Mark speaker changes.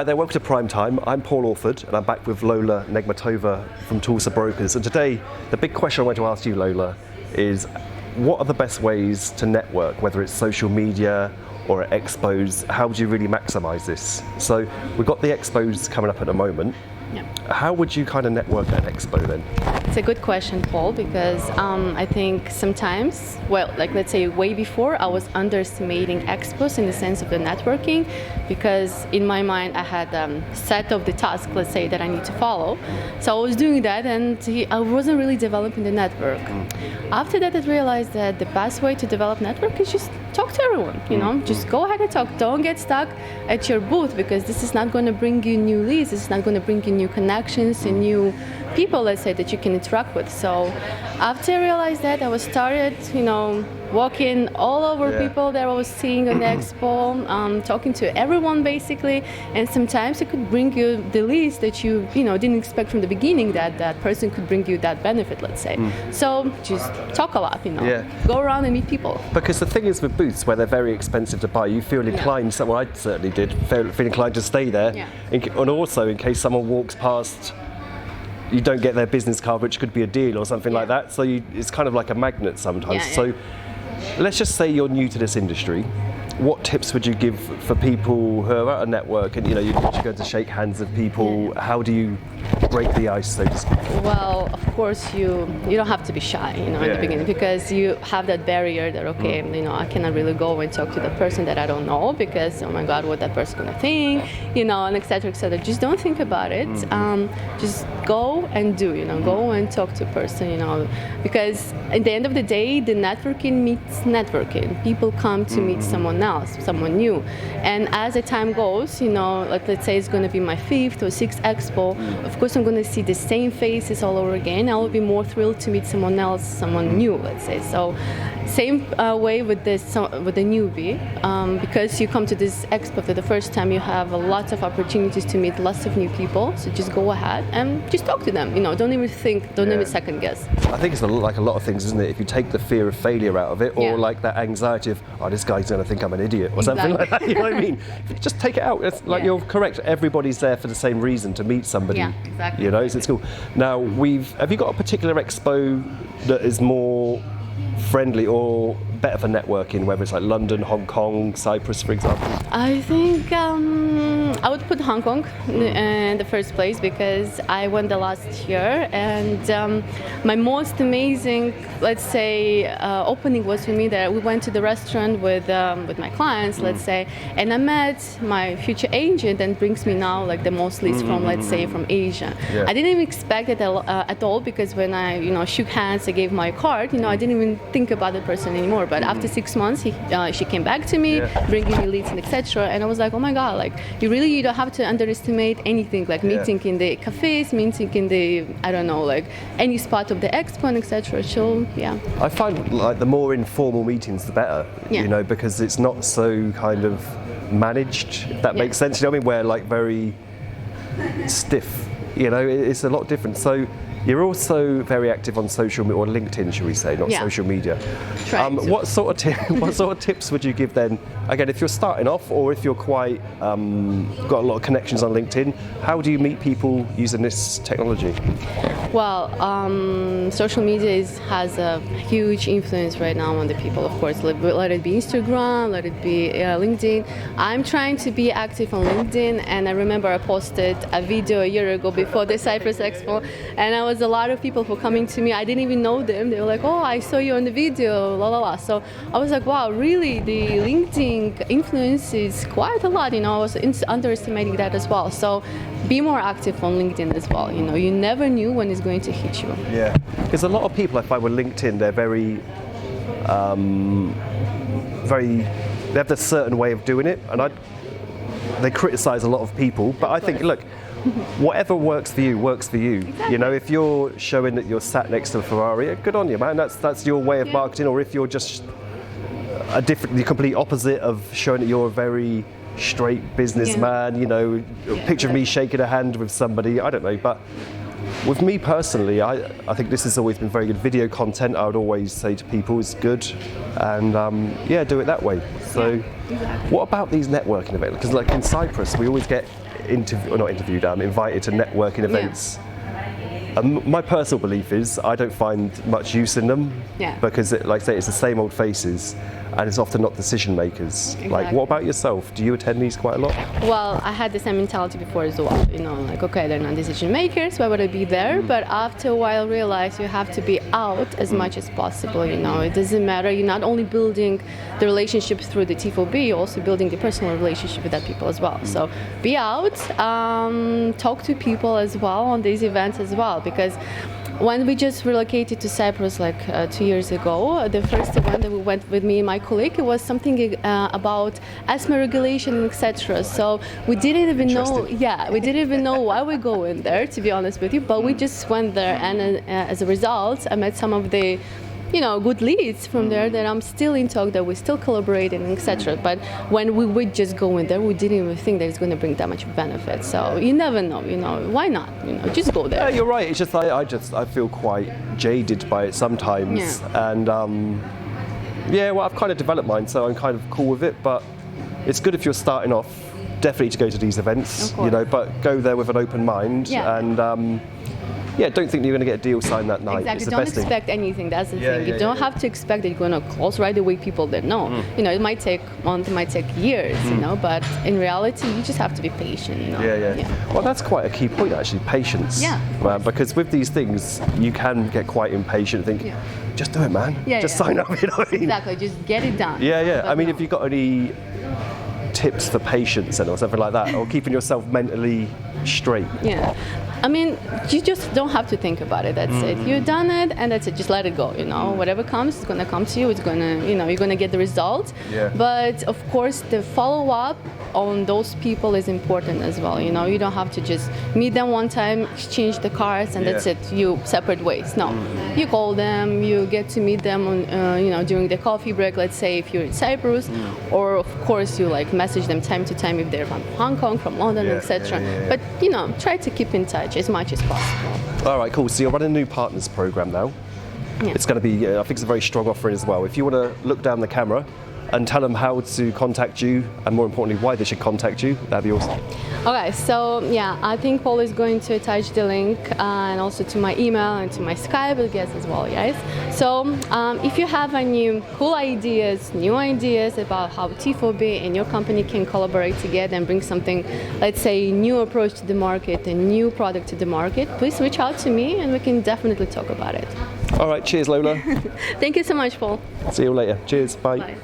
Speaker 1: There, welcome to Prime Time. I'm Paul Orford and I'm back with Lola Negmatova from Tulsa Brokers. And today, the big question I want to ask you, Lola, is what are the best ways to network, whether it's social media or at expos? How would you really maximise this? So we've got the expos coming up at the moment.
Speaker 2: Yeah.
Speaker 1: How would you kind of network at an expo then?
Speaker 2: It's a good question, Paul, because I think sometimes, well, like let's say way before, I was underestimating expos in the sense of the networking, because in my mind I had a set of the tasks, let's say, that I need to follow. So I was doing that and I wasn't really developing the network. After that, I realized that the best way to develop network is just talk to everyone, you know, just go ahead and talk. Don't get stuck at your booth, because this is not going to bring you new leads, this is not going to bring you new connections and new people, let's say, that you can interact with. So after I realized that, I was started, you know, walking all over people that I was seeing on the expo, talking to everyone basically, and sometimes it could bring you the leads that you didn't expect from the beginning, that that person could bring you that benefit, let's say. So just talk a lot, go around and meet people.
Speaker 1: Because the thing is with booths where they're very expensive to buy, you feel inclined, well, I certainly did, feel inclined to stay there, and also in case someone walks past, you don't get their business card, which could be a deal or something like that. So it's kind of like a magnet sometimes. So let's just say you're new to this industry. What tips would you give for people who are at a network and you're going to shake hands with people? How do you break the ice, so to speak?
Speaker 2: Well, of course, you don't have to be shy, in the beginning, because you have that barrier that I cannot really go and talk to the person that I don't know, because oh my God, what that person gonna think, and etc. etc. Just don't think about it. Just go and do, go and talk to a person, because at the end of the day, the networking meets networking. People come to meet someone else, someone new, and as the time goes, like let's say it's going to be my 5th or 6th expo. Of course, I'm going to see the same faces all over again. I will be more thrilled to meet someone else, someone new, let's say. So, same way with the newbie, because you come to this expo for the first time, you have a lot of opportunities to meet lots of new people. So just go ahead and just talk to them. Don't even think, don't even second guess.
Speaker 1: I think it's like a lot of things, isn't it? If you take the fear of failure out of it, or like that anxiety of, oh, this guy's going to think I'm an idiot, or something like that. You know what I mean? Just take it out. It's like you're correct. Everybody's there for the same reason, to meet somebody.
Speaker 2: Yeah, exactly.
Speaker 1: So it's cool. Now, have you got a particular expo that is more friendly or better for networking, whether it's like London, Hong Kong, Cyprus, for example?
Speaker 2: I think I would put Hong Kong in the first place, because I went the last year, and my most amazing, let's say, opening was for me that we went to the restaurant with my clients, let's say, and I met my future agent, and brings me now like the most leads from, let's say, from Asia. I didn't even expect it at all, because when I shook hands, I gave my card, I didn't even think about the person anymore. But after 6 months, she came back to me, bringing me leads and etc. And I was like, oh my God, like you don't have to underestimate anything, like meeting in the cafes, meeting in the, I don't know, like any spot of the expo and etc. So
Speaker 1: I find like the more informal meetings, the better, because it's not so kind of managed, if that makes sense. You know what I mean? Where like very stiff, it's a lot different. So you're also very active on social media, or LinkedIn, should we say, not social media. What sort of tips would you give then? Again, if you're starting off, or if you're quite got a lot of connections on LinkedIn, how do you meet people using this technology?
Speaker 2: Well, social media has a huge influence right now on the people. Of course, let it be Instagram, let it be LinkedIn. I'm trying to be active on LinkedIn, and I remember I posted a video a year ago before the Cyprus Expo, and I was a lot of people who were coming to me. I didn't even know them. They were like, "Oh, I saw you on the video, la la la." So I was like, "Wow, really? The LinkedIn influence is quite a lot." I was underestimating that as well. So be more active on LinkedIn as well. You never knew when it's going to hit you.
Speaker 1: Yeah, because a lot of people I find with LinkedIn, they're very, they have a certain way of doing it, and they criticize a lot of people. But I think, look, whatever works for you works for you.
Speaker 2: Exactly.
Speaker 1: If you're showing that you're sat next to a Ferrari, good on you, man. That's your way of marketing. Or if you're just the complete opposite of showing that you're a very straight businessman, picture of me shaking a hand with somebody, I don't know. But with me personally, I think this has always been very good. Video content, I would always say to people, is good, and do it that way. So what about these networking events? Because like in Cyprus, we always get invited to networking events. And my personal belief is I don't find much use in them because, like I say, it's the same old faces and it's often not decision makers.
Speaker 2: Exactly.
Speaker 1: Like, what about yourself? Do you attend these quite a lot?
Speaker 2: Well, I had the same mentality before as well. You know, like, okay, they're not decision makers, why would I be there? But after a while, realize you have to be out as much as possible. You know, it doesn't matter. You're not only building the relationship through the T4B, you're also building the personal relationship with that people as well. So be out, talk to people as well on these events as well, because when we just relocated to Cyprus like 2 years ago, the first event that we went with me and my colleague, it was something about asthma regulation and etc. So we didn't even know, we didn't even know why we're going there, to be honest with you, but we just went there, and as a result, I met some of the good leads from there that I'm still in talk, that we're still collaborating, etc. But when we would just go in there, we didn't even think that it's going to bring that much benefit. So you never know, why not? Just go there.
Speaker 1: Yeah, you're right. It's just I feel quite jaded by it sometimes, and well, I've kind of developed mine, so I'm kind of cool with it. But it's good if you're starting off, definitely to go to these events, but go there with an open mind and. Don't think you're going to get a deal signed that night.
Speaker 2: Exactly.
Speaker 1: It's the
Speaker 2: don't
Speaker 1: best
Speaker 2: expect anything. That's the thing. You don't have to expect that you're going to close right away people that know. It might take months, it might take years, but in reality, you just have to be patient,
Speaker 1: Well, that's quite a key point, actually, patience. Because with these things, you can get quite impatient and think, just do it, man. Just sign up, you know what I mean?
Speaker 2: Exactly. Just get it done.
Speaker 1: I mean, if you've got any tips for patience or something like that, or keeping yourself mentally straight.
Speaker 2: I mean, you just don't have to think about it. That's it. You've done it, and that's it. Just let it go. Whatever comes, it's gonna come to you. It's gonna, you're gonna get the result. But of course, the follow-up on those people is important as well. You don't have to just meet them one time, exchange the cards, and that's it. You separate ways. No, you call them. You get to meet them on, during the coffee break. Let's say if you're in Cyprus, or of course you message them time to time if they're from Hong Kong, from London, etc. But try to keep in touch as much as possible.
Speaker 1: All right, cool. So you're running a new partners program now. It's going to be, I think it's a very strong offering as well. If you want to look down the camera and tell them how to contact you, and more importantly, why they should contact you, that'd be awesome.
Speaker 2: Okay, so I think Paul is going to attach the link and also to my email and to my Skype, I guess, as well, guys. So if you have any cool ideas, new ideas about how T4B and your company can collaborate together and bring something, let's say, new approach to the market, a new product to the market, please reach out to me and we can definitely talk about it.
Speaker 1: All right, cheers, Lola.
Speaker 2: Thank you so much, Paul.
Speaker 1: See you later. Cheers, bye.
Speaker 2: Bye.